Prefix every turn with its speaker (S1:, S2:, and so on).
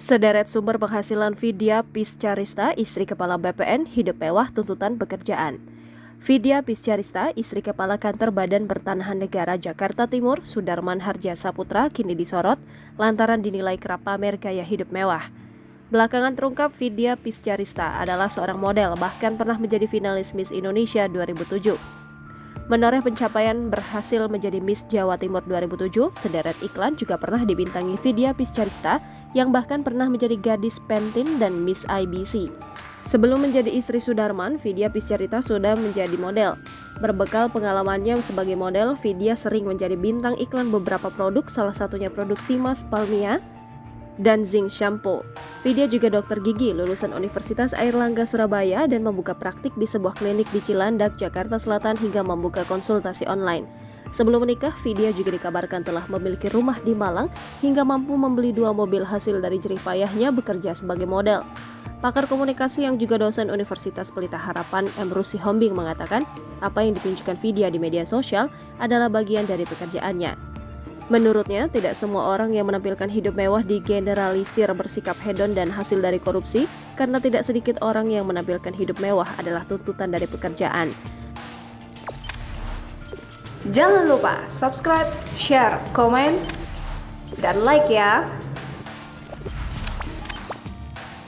S1: Sederet sumber penghasilan Vidya Piscarista, istri Kepala BPN, hidup mewah tuntutan pekerjaan. Vidya Piscarista, istri Kepala Kantor Badan Pertanahan Negara Jakarta Timur, Sudarman Harja Saputra, kini disorot lantaran dinilai kerap pamer gaya hidup mewah. Belakangan terungkap Vidya Piscarista adalah seorang model, bahkan pernah menjadi finalis Miss Indonesia 2007. Menoreh pencapaian berhasil menjadi Miss Jawa Timur 2007, sederet iklan juga pernah dibintangi Vidya Piscarista yang bahkan pernah menjadi gadis Pantene dan Miss IBC. Sebelum menjadi istri Sudarman, Vidya Piscarista sudah menjadi model. Berbekal pengalamannya sebagai model, Vidya sering menjadi bintang iklan beberapa produk, salah satunya produk Simas Palmia dan Zinc Shampoo. Vidya juga dokter gigi lulusan Universitas Airlangga Surabaya dan membuka praktik di sebuah klinik di Cilandak, Jakarta Selatan hingga membuka konsultasi online. Sebelum menikah, Vidya juga dikabarkan telah memiliki rumah di Malang hingga mampu membeli 2 mobil hasil dari jerih payahnya bekerja sebagai model. Pakar komunikasi yang juga dosen Universitas Pelita Harapan, M. Rusi Hombing mengatakan, apa yang ditunjukkan Vidya di media sosial adalah bagian dari pekerjaannya. Menurutnya, tidak semua orang yang menampilkan hidup mewah digeneralisir bersikap hedon dan hasil dari korupsi, karena tidak sedikit orang yang menampilkan hidup mewah adalah tuntutan dari pekerjaan.
S2: Jangan lupa subscribe, share, komen, dan like ya!